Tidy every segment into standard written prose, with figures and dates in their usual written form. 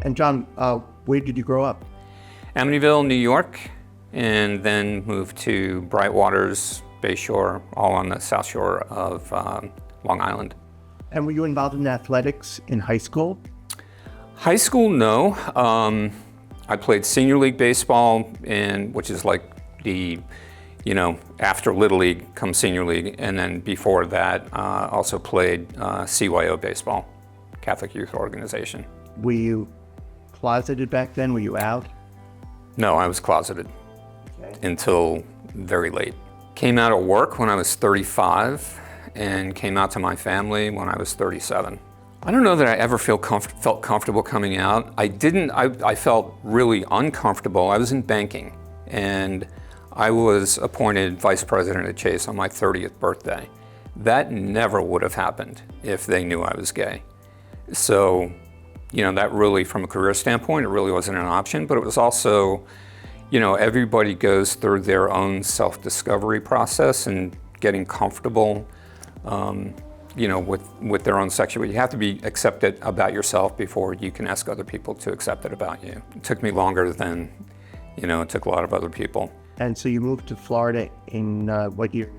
And John, where did you grow up? Amityville, New York, and then moved to Brightwaters, Bayshore, all on the South Shore of Long Island. And were you involved in athletics in high school? High school, no. I played senior league baseball, which is like the, after Little League comes senior league, and then before that, also played CYO baseball, Catholic Youth Organization. Were you closeted back then? Were you out? No, I was closeted until very late. Came out of work when I was 35 and came out to my family when I was 37. I don't know that I ever felt comfortable coming out. I felt really uncomfortable. I was in banking and I was appointed vice president at Chase on my 30th birthday. That never would have happened if they knew I was gay. So, that really, from a career standpoint, it really wasn't an option, but it was also, everybody goes through their own self-discovery process and getting comfortable, with their own sexuality. You have to be accepted about yourself before you can ask other people to accept it about you. It took me longer than, it took a lot of other people. And so you moved to Florida in what year?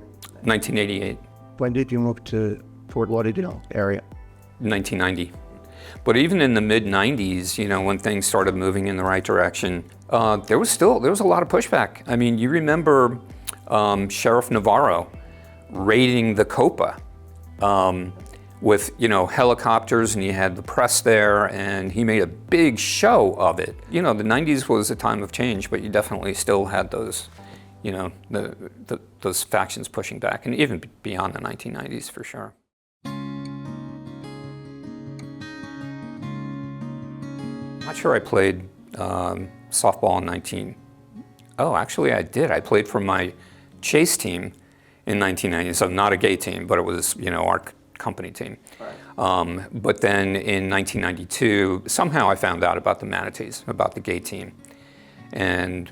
1988. When did you move to Fort Lauderdale area? 1990. But even in the mid-90s, when things started moving in the right direction, there was a lot of pushback. I mean, you remember Sheriff Navarro raiding the Copa with, helicopters, and you had the press there, and he made a big show of it. The 90s was a time of change, but you definitely still had those, those factions pushing back, and even beyond the 1990s for sure. Not sure I played softball in actually I did. I played for my Chase team in 1990, so not a gay team, but it was, our company team. Right. But then in 1992, somehow I found out about the Manatease, about the gay team. And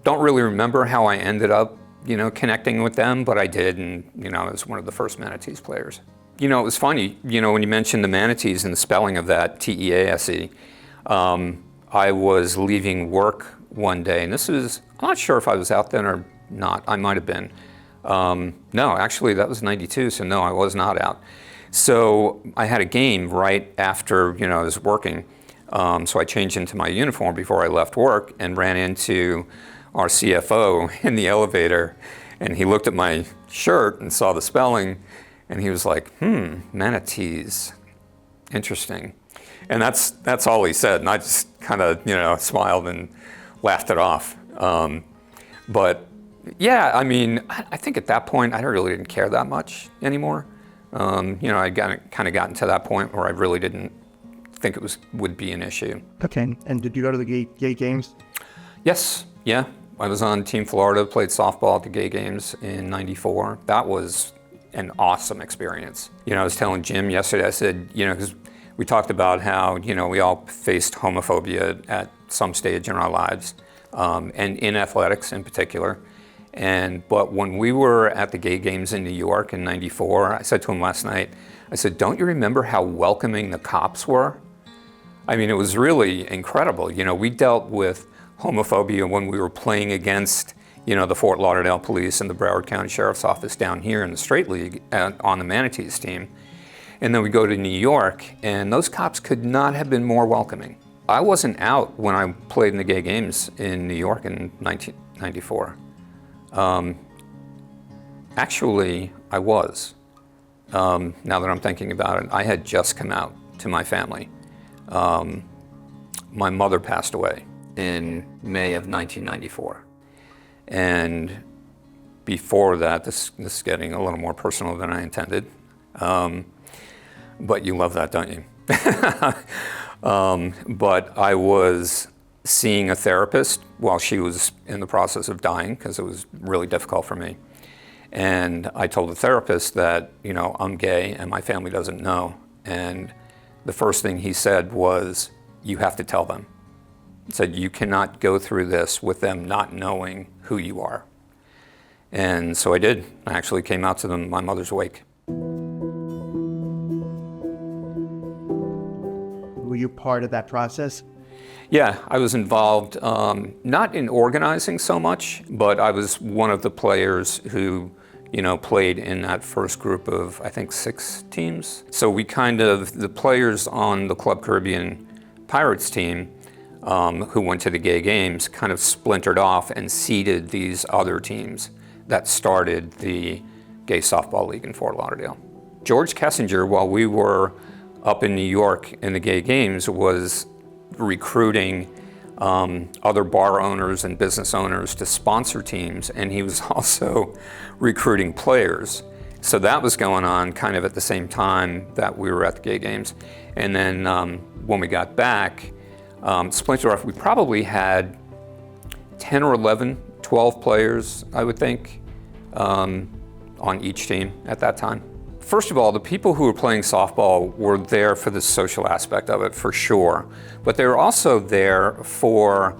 don't really remember how I ended up, connecting with them, but I did, and, I was one of the first Manatease players. It was funny, when you mentioned the Manatease and the spelling of that, T-E-A-S-E, I was leaving work one day, and I'm not sure if I was out then or not, I might have been. No, actually that was 92, so no, I was not out. So I had a game right after, I was working, so I changed into my uniform before I left work and ran into our CFO in the elevator, and he looked at my shirt and saw the spelling, and he was like, Manatease, interesting. And that's all he said, and I just kind of, smiled and laughed it off. But yeah, I mean, I think at that point, I really didn't care that much anymore. I kind of gotten to that point where I really didn't think it would be an issue. Okay, and did you go to the gay games? Yes, yeah. I was on Team Florida, played softball at the gay games in '94. That was an awesome experience. I was telling Jim yesterday, I said, because we talked about how, we all faced homophobia at some stage in our lives, and in athletics in particular. But when we were at the gay games in New York in '94, I said to him last night, I said, don't you remember how welcoming the cops were? I mean, it was really incredible. We dealt with homophobia when we were playing against, the Fort Lauderdale Police and the Broward County Sheriff's Office down here in the Straight League on the Manatease team. And then we go to New York, and those cops could not have been more welcoming. I wasn't out when I played in the gay games in New York in 1994. Actually, I was. Now that I'm thinking about it, I had just come out to my family. My mother passed away in May of 1994. And before that, this is getting a little more personal than I intended. But you love that, don't you? But I was seeing a therapist while she was in the process of dying, because it was really difficult for me. And I told the therapist that, I'm gay and my family doesn't know. And the first thing he said was, you have to tell them. He said, you cannot go through this with them not knowing who you are. And so I did. I actually came out to them my mother's wake. Were you part of that process? Yeah, I was involved, not in organizing so much, but I was one of the players who, played in that first group of, I think, 6 teams. So we the players on the Club Caribbean Pirates team, who went to the gay games, kind of splintered off and seeded these other teams that started the Gay Softball League in Fort Lauderdale. George Kessinger, while we were up in New York in the gay games, was recruiting other bar owners and business owners to sponsor teams, and he was also recruiting players. So that was going on kind of at the same time that we were at the gay games. And then when we got back, splintered off, we probably had 10 or 11, 12 players, I would think, on each team at that time. First of all, the people who were playing softball were there for the social aspect of it, for sure. But they were also there for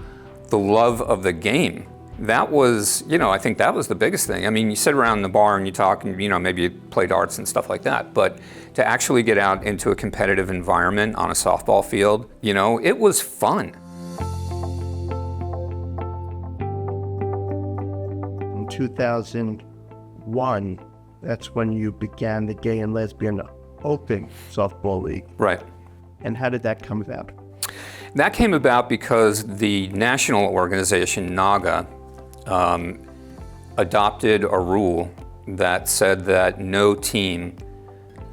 the love of the game. That was, I think that was the biggest thing. I mean, you sit around in the bar and you talk and, maybe you play darts and stuff like that. But to actually get out into a competitive environment on a softball field, it was fun. In 2001, that's when you began the Gay and Lesbian Open Softball League. Right. And how did that come about? That came about because the national organization, NAGA, adopted a rule that said that no team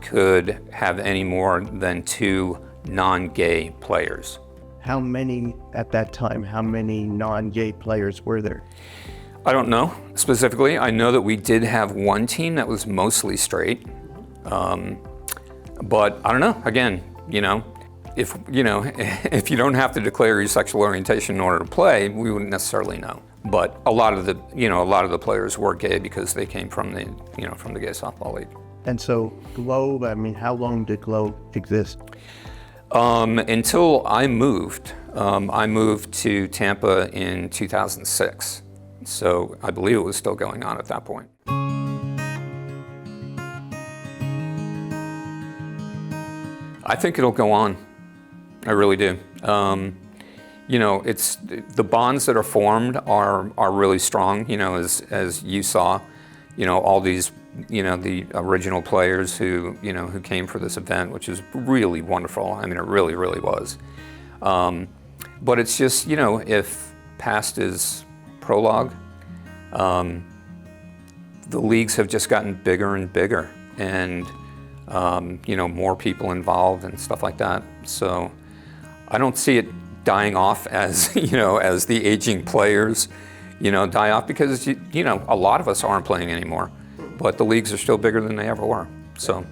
could have any more than 2 non-gay players. How many non-gay players were there? I don't know specifically. I know that we did have one team that was mostly straight. But I don't know. Again, if you don't have to declare your sexual orientation in order to play, we wouldn't necessarily know. But a lot of the players were gay because they came from the Gay Softball League. And so GLO, how long did GLO exist? Until I moved. I moved to Tampa in 2006. So I believe it was still going on at that point. I think it'll go on. I really do. It's the bonds that are formed are really strong. As you saw, all these, the original players who came for this event, which is really wonderful. I mean, it really, really was. But it's just, if past is prologue, the leagues have just gotten bigger and bigger, and more people involved and stuff like that. So I don't see it dying off as as the aging players die off, because a lot of us aren't playing anymore, but the leagues are still bigger than they ever were. So.